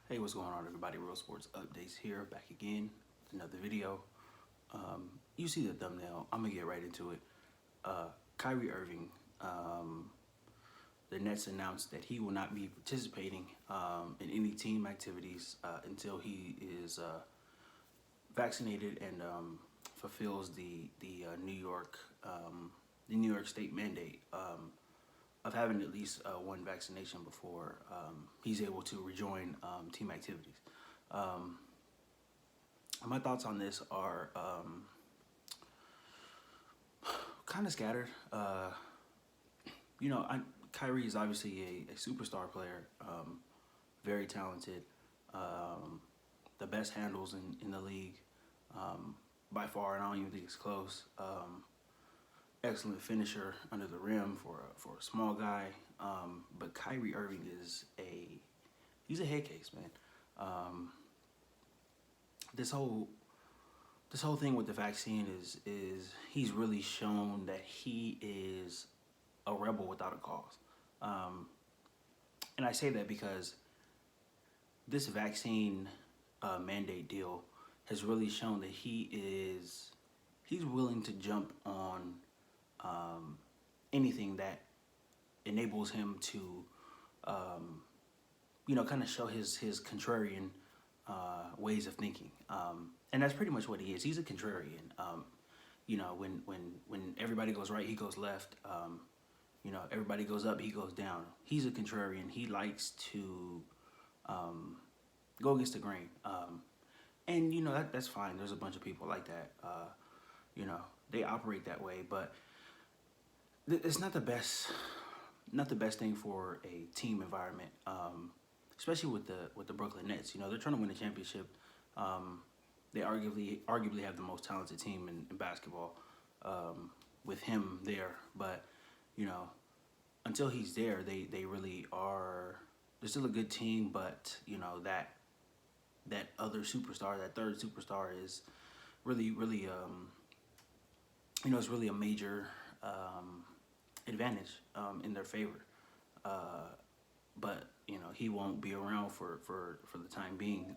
Hey, what's going on, everybody? Real Sports Updates here, back again with another video. You see the thumbnail. I'm gonna get right into it. Kyrie Irving, the Nets announced that he will not be participating in any team activities until he is vaccinated and fulfills the New York State mandate of having at least one vaccination before he's able to rejoin team activities. Um, my thoughts on this are kind of scattered. Kyrie is obviously a superstar player, very talented, the best handles in the league by far, and I don't even think it's close. Excellent finisher under the rim for a small guy. But Kyrie Irving he's a head case, man. Um, this whole this whole thing with the vaccine is he's really shown that he is a rebel without a cause. Um, and I say that because this vaccine mandate deal has really shown that he's willing to jump on anything that enables him to kind of show his contrarian ways of thinking, and that's pretty much what he is. He's a contrarian. When everybody goes right, he goes left. Everybody goes up, he goes down. He's a contrarian. He likes to go against the grain, and that's fine. There's a bunch of people like that. They operate that way, but it's not the best thing for a team environment, especially with the Brooklyn Nets. They're trying to win a championship. They arguably have the most talented team in basketball with him there. But until he's there, they really are. They're still a good team, but that other superstar, that third superstar, is really it's really a major advantage in their favor. But he won't be around for the time being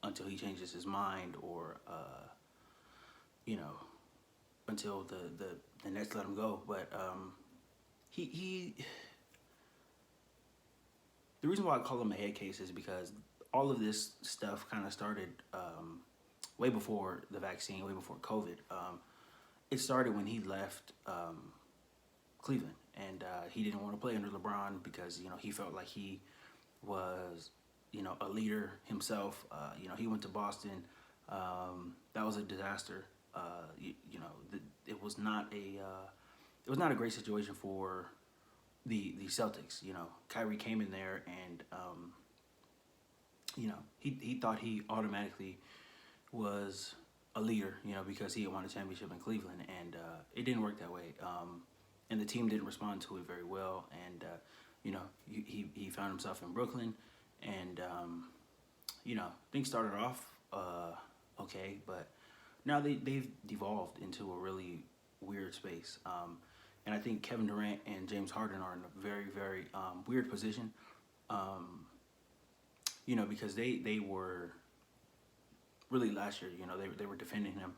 until he changes his mind, or until the Nets let him go. But he the reason why I call him a head case is because all of this stuff kind of started way before the vaccine, way before COVID. It started when he left Cleveland, and he didn't want to play under LeBron because he felt like he was a leader himself. He went to Boston. That was a disaster. It was not a great situation for the Celtics. Kyrie came in there, and he thought he automatically was a leader, because he had won a championship in Cleveland, and it didn't work that way. And the team didn't respond to it very well, and he found himself in Brooklyn, and things started off okay, but now they've devolved into a really weird space. And I think Kevin Durant and James Harden are in a very, very weird position, because they were really last year. They were defending him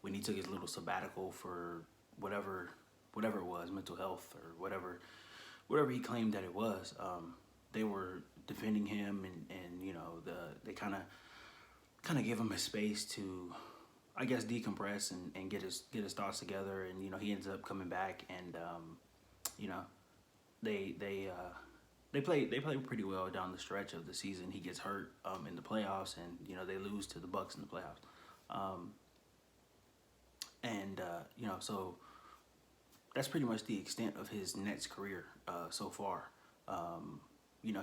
when he took his little sabbatical for whatever it was, mental health or whatever he claimed that it was. They were defending him, and they kind of gave him a space to, I guess, decompress and get his thoughts together. And he ends up coming back, and they play pretty well down the stretch of the season. He gets hurt in the playoffs, and they lose to the Bucks in the playoffs. So that's pretty much the extent of his Nets career so far.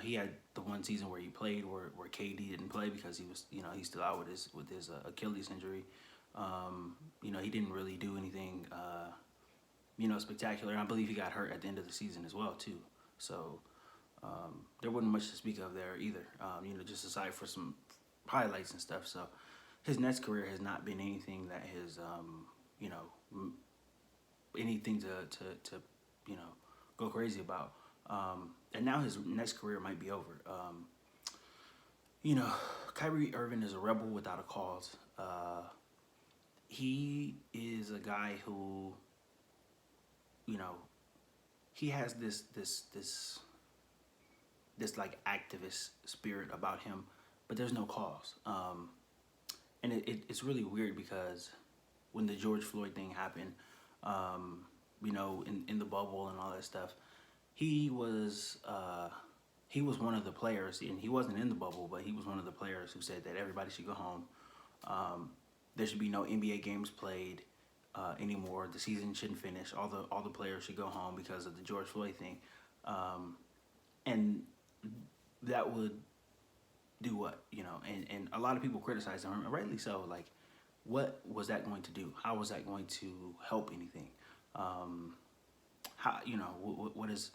He had the one season where he played, where KD didn't play because he was, he's still out with his Achilles injury. He didn't really do anything, spectacular. And I believe he got hurt at the end of the season as well too. So there wasn't much to speak of there either. Just aside for some highlights and stuff. So his Nets career has not been anything that has, anything to go crazy about. and now his next career might be over. You know, Kyrie Irving is a rebel without a cause. He is a guy who, you know, he has this like activist spirit about him, but there's no cause. And it's really weird because when the George Floyd thing happened, you know, in the bubble and all that stuff, he was one of the players, and he wasn't in the bubble, but he was one of the players who said that everybody should go home. There should be no NBA games played anymore. The season shouldn't finish. All the players should go home because of the George Floyd thing, and that would do what, you know? And a lot of people criticize him, and rightly so. Like, what was that going to do? How was that going to help anything? How, you know, what is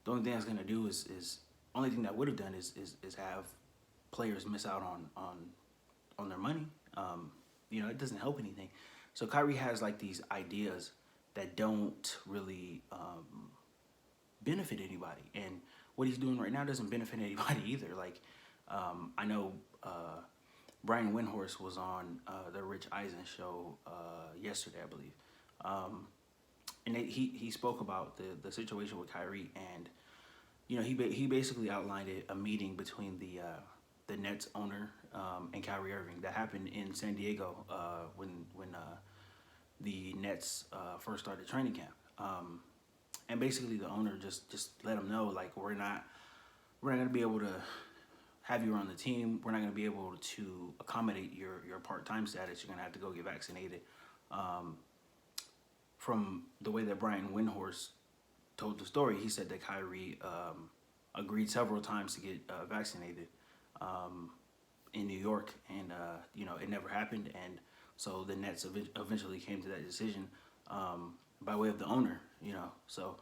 the only thing that's going to do is only thing that would have done is have players miss out on their money. You know, it doesn't help anything. So Kyrie has like these ideas that don't really benefit anybody, and what he's doing right now doesn't benefit anybody either. Like, I know Brian Windhorst was on the Rich Eisen show yesterday, I believe, and he spoke about the situation with Kyrie, and you know, he basically outlined a meeting between the Nets owner and Kyrie Irving that happened in San Diego when the Nets first started training camp, and basically the owner just let him know, like, we're not going to be able to have you on the team. We're not going to be able to accommodate your part-time status. You're going to have to go get vaccinated. From the way that Brian Windhorst told the story, he said that Kyrie agreed several times to get vaccinated in New York, and you know, it never happened. And so the Nets eventually came to that decision by way of the owner. You know, so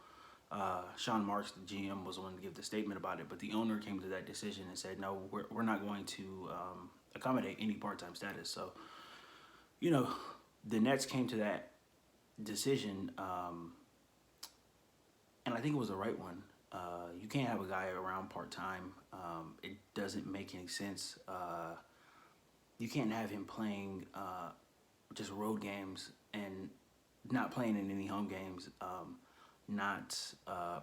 Sean Marks, the GM, was the one to give the statement about it, but the owner came to that decision and said, no, we're not going to accommodate any part-time status. So, you know, the Nets came to that decision, and I think it was the right one. You can't have a guy around part-time. It doesn't make any sense. You can't have him playing just road games and not playing in any home games, not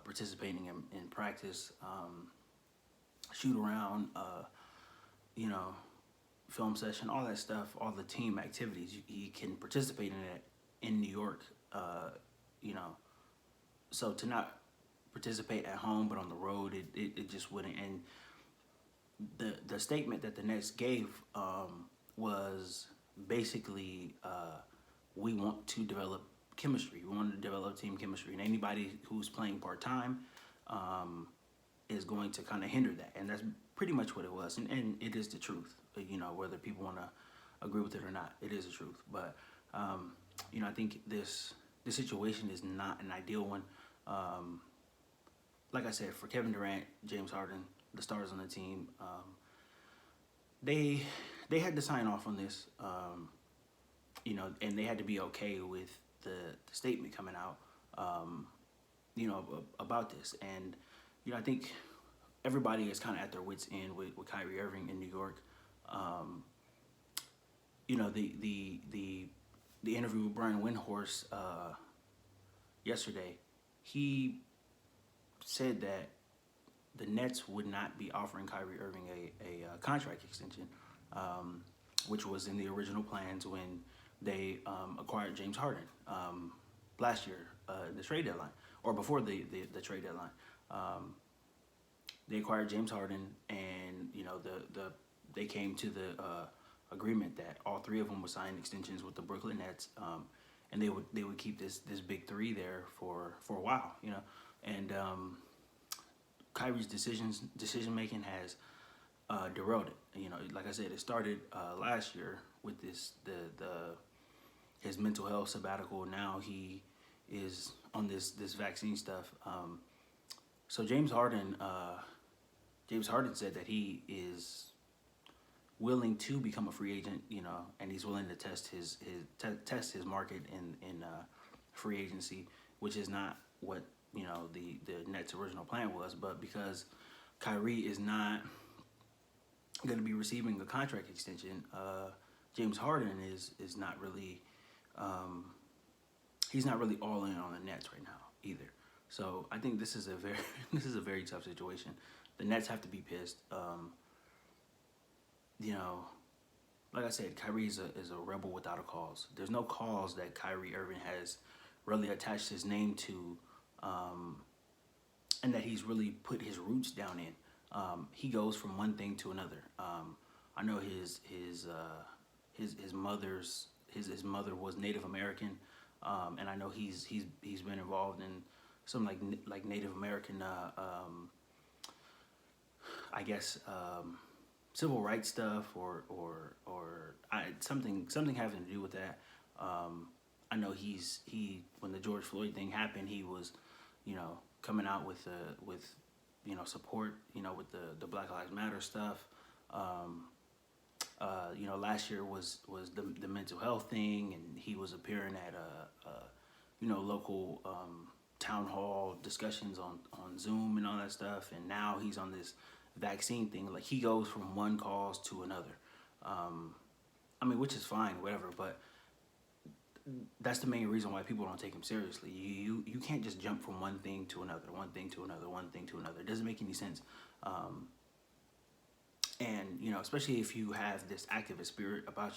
participating in practice, shoot around, you know, film session, all that stuff, all the team activities. He can participate in it in New York, you know. So to not participate at home but on the road, it just wouldn't. And the statement that the Nets gave was basically, we want to develop chemistry. We want to develop team chemistry, and anybody who's playing part-time is going to kind of hinder that. And that's pretty much what it was, and it is the truth. You know, whether people want to agree with it or not, it is the truth. But you know, I think this situation is not an ideal one. Like I said, for Kevin Durant, James Harden, the stars on the team, they had to sign off on this, you know, and they had to be okay with the statement coming out, you know, about this. And you know, I think everybody is kind of at their wits' end with Kyrie Irving in New York. You know, the interview with Brian Windhorst yesterday, he said that the Nets would not be offering Kyrie Irving a contract extension, which was in the original plans when they acquired James Harden last year, the trade deadline, or before the trade deadline. They acquired James Harden, and you know, they came to the agreement that all three of them would sign extensions with the Brooklyn Nets, and they would keep this big three there for a while, you know. And Kyrie's decision making has derailed it. You know, like I said, it started last year with his mental health sabbatical. Now he is on this vaccine stuff. So James Harden said that he is willing to become a free agent, you know, and he's willing to test his market in free agency, which is not what the Nets' original plan was, but because Kyrie is not going to be receiving a contract extension, James Harden is not really he's not really all in on the Nets right now either. So I think this is a very this is a very tough situation. The Nets have to be pissed. Like I said, Kyrie is a rebel without a cause. There's no cause that Kyrie Irving has really attached his name to, and that he's really put his roots down in. He goes from one thing to another. I know his mother was Native American, and I know he's been involved in some like Native American I guess civil rights stuff or something having to do with that. I know when the George Floyd thing happened, he was coming out with support with the Black Lives Matter stuff. Last year was the mental health thing, and he was appearing at local town hall discussions on Zoom and all that stuff, and now he's on this vaccine thing. Like, he goes from one cause to another. Which is fine, whatever, but that's the main reason why people don't take him seriously. You can't just jump from one thing to another, one thing to another, one thing to another. It doesn't make any sense. And especially if you have this activist spirit about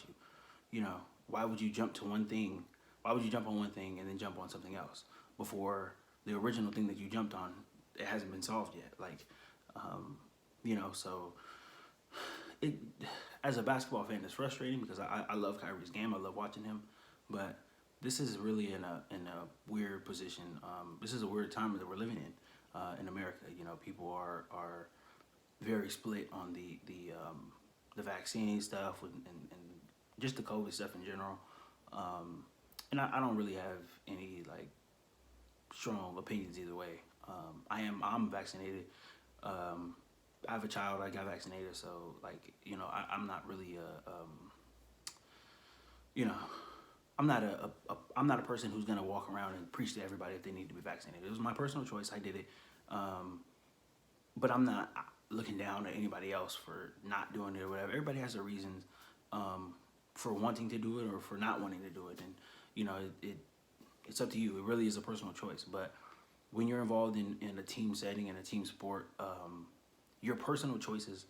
you, why would you jump to one thing? Why would you jump on one thing and then jump on something else before the original thing that you jumped on, it hasn't been solved yet? Like, so it, as a basketball fan, it's frustrating because I love Kyrie's game. I love watching him, but this is really in a weird position. This is a weird time that we're living in America. People are very split on the vaccine stuff and just the COVID stuff in general. And I don't really have any like strong opinions either way. I'm vaccinated. I have a child. I got vaccinated, so I'm not really I'm not a person who's gonna walk around and preach to everybody if they need to be vaccinated. It was my personal choice. I did it, but I'm not looking down at anybody else for not doing it or whatever. Everybody has their reasons for wanting to do it or for not wanting to do it, and it's up to you. It really is a personal choice. But when you're involved in a team setting and a team sport, your personal choices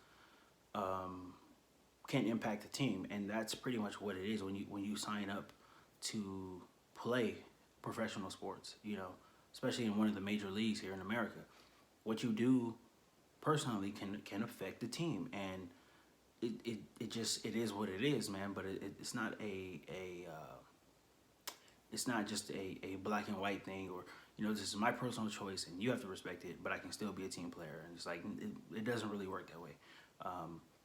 can impact the team, and that's pretty much what it is when you sign up to play professional sports. Especially in one of the major leagues here in America, what you do personally can affect the team, and it is what it is, man. But it's not it's not just a black and white thing, or this is my personal choice and you have to respect it, but I can still be a team player. And it's like, it doesn't really work that way.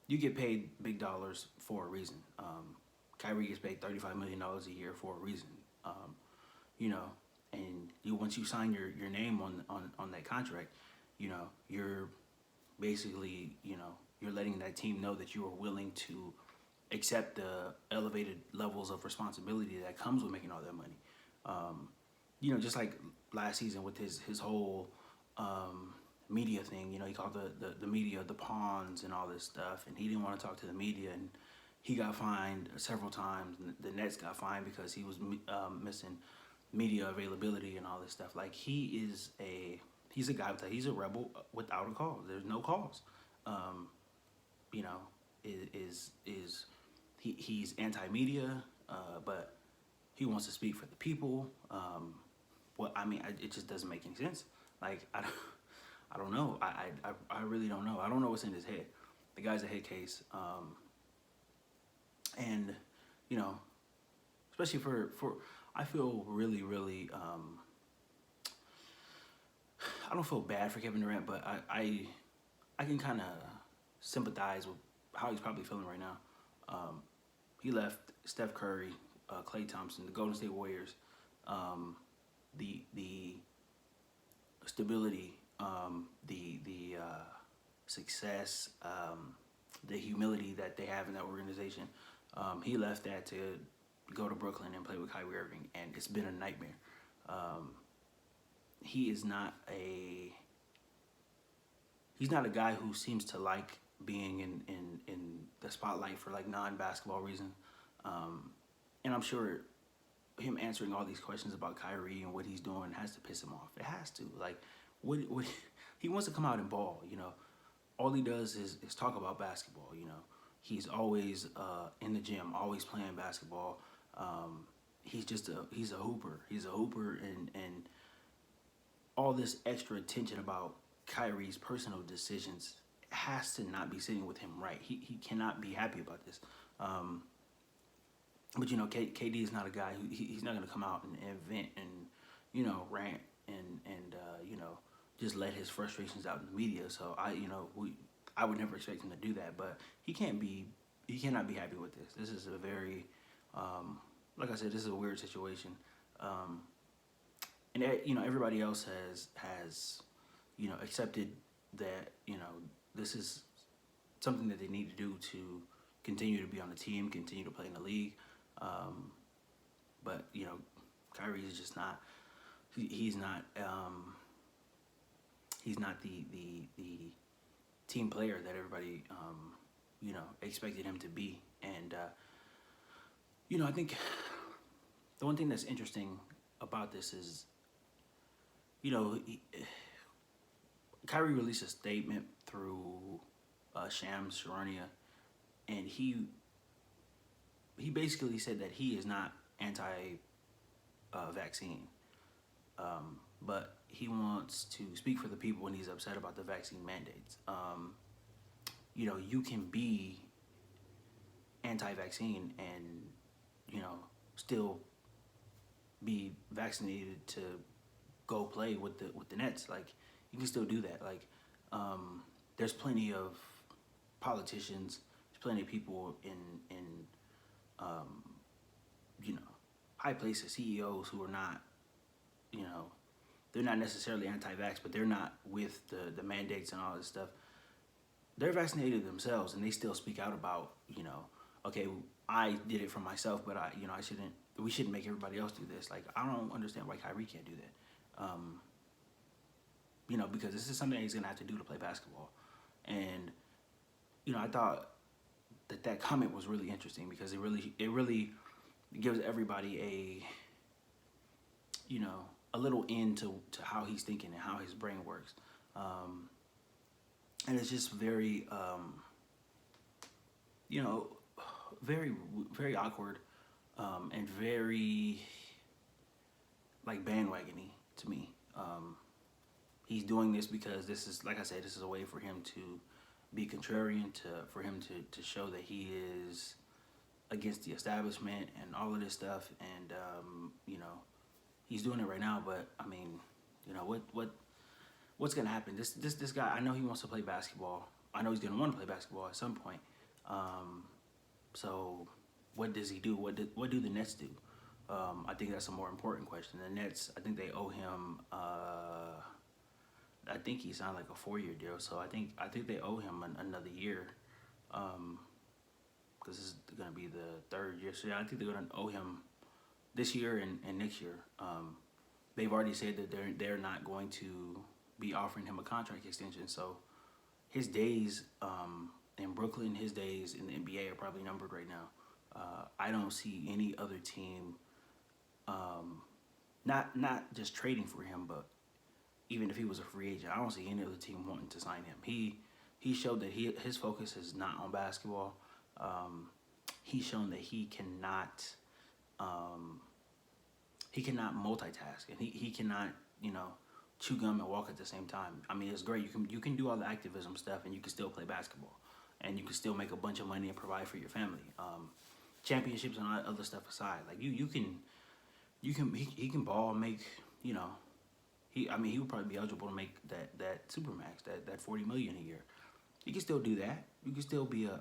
You get paid big dollars for a reason. Kyrie gets paid $35 million a year for a reason. And once you sign your name on that contract, you're basically, you're letting that team know that you are willing to accept the elevated levels of responsibility that comes with making all that money. Just like last season with his whole media thing, he called the media the pawns and all this stuff, and he didn't want to talk to the media, and he got fined several times. The Nets got fined because he was missing media availability and all this stuff. Like, he's a guy he's a rebel without a cause. There's no cause. He's anti-media, but he wants to speak for the people. It just doesn't make any sense. Like, I don't know. I really don't know. I don't know what's in his head. The guy's a head case. And especially for I feel really, really, I don't feel bad for Kevin Durant, but I can kind of sympathize with how he's probably feeling right now. He left Steph Curry, Klay Thompson, the Golden State Warriors, the stability, the success, the humility that they have in that organization. He left that to go to Brooklyn and play with Kyrie Irving, and it's been a nightmare. he is not a he's not a guy who seems to like being in the spotlight for like non-basketball reasons. And I'm sure him answering all these questions about Kyrie and what he's doing has to piss him off. It has to. Like, what he wants to come out and ball. All he does is talk about basketball. He's always in the gym, always playing basketball. He's a hooper. He's a hooper, and all this extra attention about Kyrie's personal decisions has to not be sitting with him right. He cannot be happy about this. But KD is not a guy who he's not gonna come out and vent and rant and just let his frustrations out in the media. So I would never expect him to do that. But he cannot be happy with this. This is a very like I said, this is a weird situation. And everybody else has accepted that this is something that they need to do to continue to be on the team, continue to play in the league. But Kyrie is just not. He's not the team player that everybody expected him to be. And I think the one thing that's interesting about this is Kyrie released a statement through Shams Charania, and he basically said that he is not anti-vaccine, but he wants to speak for the people when he's upset about the vaccine mandates. You can be anti-vaccine and still be vaccinated to go play with the Nets. Like, you can still do that. Like, there's plenty of politicians, there's plenty of people in high places, CEOs who are not, they're not necessarily anti-vax, but they're not with the mandates and all this stuff. They're vaccinated themselves, and they still speak out about, okay, I did it for myself, but we shouldn't make everybody else do this. Like, I don't understand why Kyrie can't do that. Because this is something that he's gonna have to do to play basketball. And, I thought that comment was really interesting because it really gives everybody a little end to how he's thinking and how his brain works. And it's just very, very, very awkward, and very, like, bandwagony to me. He's doing this because this is, like I said, this is a way for him to be contrarian, for him to show that he is against the establishment and all of this stuff. And, he's doing it right now, but, I mean, what's going to happen? This guy, I know he wants to play basketball. I know he's going to want to play basketball at some point. So what does he do? What do the Nets do? I think that's a more important question. The Nets, I think they owe him, I think he signed like a 4-year deal. So I think they owe him another year. Because this is going to be the 3rd year. So yeah, I think they're going to owe him this year and next year. They've already said that they're not going to be offering him a contract extension. So his days in Brooklyn, his days in the NBA are probably numbered right now. I don't see any other team, not just trading for him, but even if he was a free agent, I don't see any other team wanting to sign him. He showed that his focus is not on basketball. He's shown that he cannot multitask, and he cannot chew gum and walk at the same time. I mean, it's great. You can do all the activism stuff, and you can still play basketball, and you can still make a bunch of money and provide for your family. Championships and all that other stuff aside, like he can ball, make he would probably be eligible to make that supermax, that $40 million a year. You can still do that. You can still be a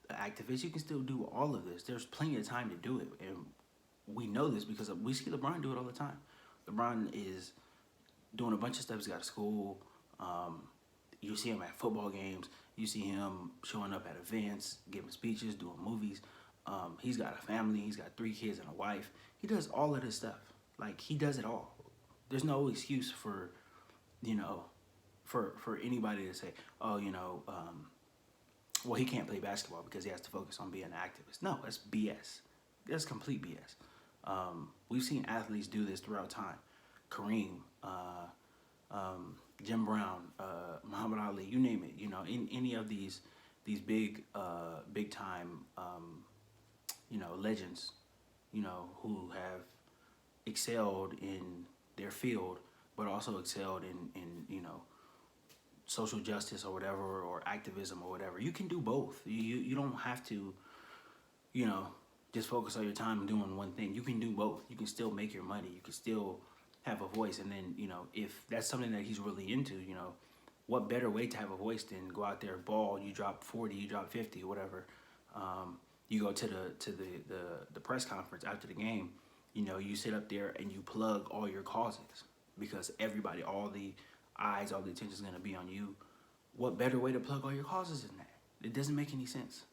activist. You can still do all of this. There's plenty of time to do it, and we know this because we see LeBron do it all the time. LeBron is doing a bunch of stuff. He's got a school. You see him at football games. You see him showing up at events, giving speeches, doing movies. He's got a family. He's got 3 kids and a wife. He does all of this stuff. Like, he does it all. there's no excuse for, you know, for anybody to say, oh, well, he can't play basketball because he has to focus on being an activist. No, that's BS. That's complete BS. We've seen athletes do this throughout time. Kareem, Jim Brown, Muhammad Ali, you name it. In any of these big time, legends, who have excelled in their field, but also excelled in social justice or whatever, or activism or whatever. You can do both. You don't have to, just focus all your time doing one thing. You can do both. You can still make your money. You can still have a voice. And then, if that's something that he's really into, what better way to have a voice than go out there, ball, you drop 40, you drop 50, whatever. You go to the press conference after the game, you sit up there and you plug all your causes, because everybody, all the eyes, all the attention is going to be on you. What better way to plug all your causes than that? It doesn't make any sense.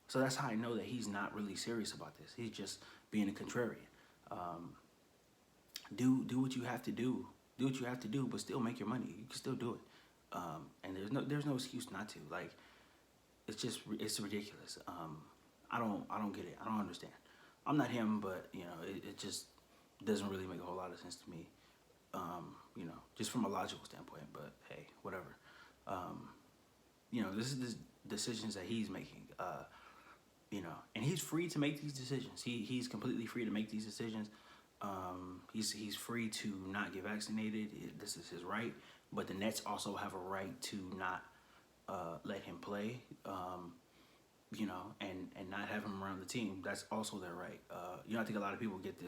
So that's how I know that he's not really serious about this. He's just being a contrarian. Do what you have to do. Do what you have to do, but still make your money. You can still do it. And there's no excuse not to. Like, it's ridiculous. I don't get it. I don't understand. I'm not him, but it just doesn't really make a whole lot of sense to me. Just from a logical standpoint. But hey, whatever. This is the decisions that he's making. And he's free to make these decisions. He's completely free to make these decisions. He's free to not get vaccinated. This is his right. But the Nets also have a right to not let him play. And not have him around the team. That's also their right. I think a lot of people get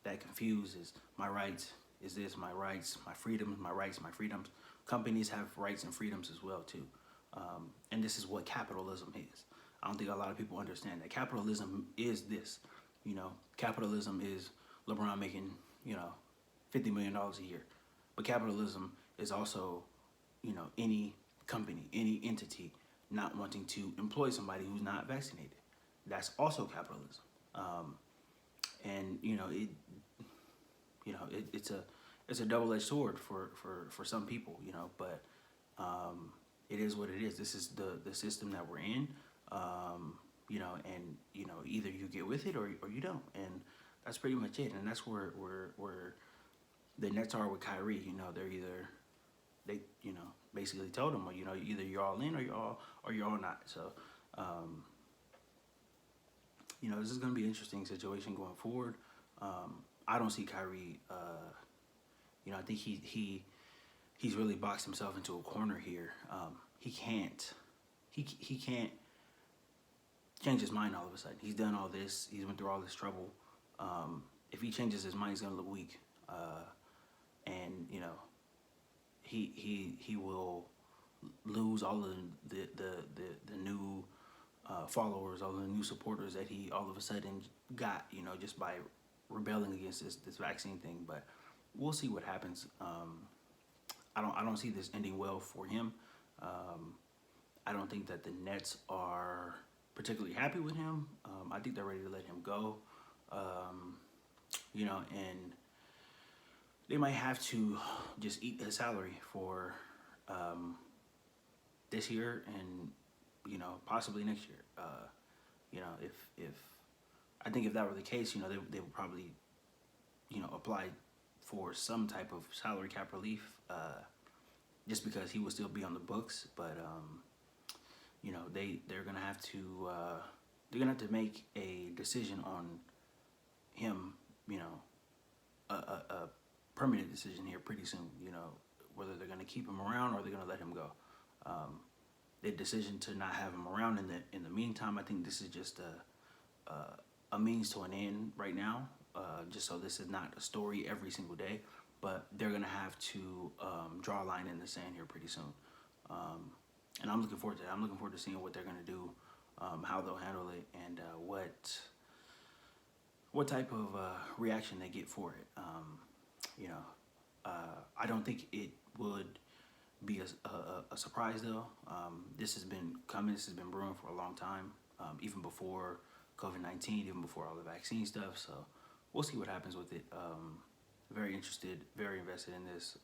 that confused. Is my rights? Is this my rights? My freedoms? My rights? My freedoms? Companies have rights and freedoms as well too. And this is what capitalism is. I don't think a lot of people understand that capitalism is this. Capitalism is LeBron making $50 million a year, but capitalism is also any company, any entity not wanting to employ somebody who's not vaccinated. That's also capitalism. And it's a double-edged sword for some people, but it is what it is. This is the system that we're in, and either you get with it or you don't, and that's pretty much it. And that's where the Nets are with Kyrie. They basically told him, well, either you're all in or you're all not. So this is going to be an interesting situation going forward. I don't see Kyrie. I think he's really boxed himself into a corner here. He can't change his mind all of a sudden. He's done all this. He's went through all this trouble. If he changes his mind, he's gonna look weak. And he will lose all of the new followers, all the new supporters that he all of a sudden got, just by rebelling against this vaccine thing. But we'll see what happens. I don't see this ending well for him. I don't think that the Nets are particularly happy with him. I think they're ready to let him go. And they might have to just eat his salary for this year and possibly next year. If I think if that were the case, they would probably apply for some type of salary cap relief, just because he would still be on the books. But they're gonna have to make a decision on him, a permanent decision here pretty soon. Whether they're gonna keep him around or they're gonna let him go. The decision to not have him around in the meantime, I think this is just a means to an end right now. Just so this is not a story every single day, but they're gonna have to draw a line in the sand here pretty soon. And I'm looking forward to that. I'm looking forward to seeing what they're gonna do, how they'll handle it, and what type of reaction they get for it. I don't think it would be a surprise though. This has been coming. This has been brewing for a long time, even before COVID-19, even before all the vaccine stuff. So we'll see what happens with it. very interested, very invested in this,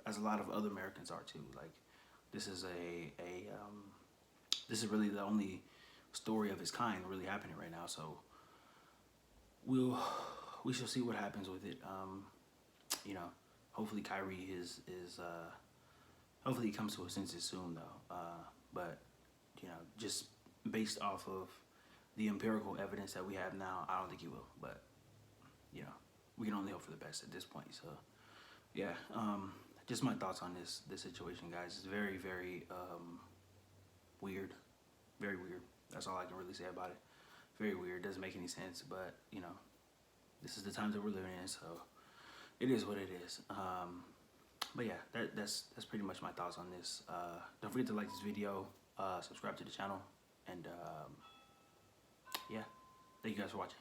as a lot of other Americans are too. Like, this is this is really the only story of its kind really happening right now. So we shall see what happens with it. You know, hopefully Kyrie hopefully he comes to a senses soon though. But you know, just based off of the empirical evidence that we have now, I don't think he will. But you know, we can only hope for the best at this point. So yeah, just my thoughts on this situation, guys. It's very, very weird, very weird. That's all I can really say about it. Very weird. Doesn't make any sense, but you know, this is the times that we're living in, so it is what it is. But yeah, that's pretty much my thoughts on this. Don't forget to like this video, subscribe to the channel, and yeah, thank you guys for watching.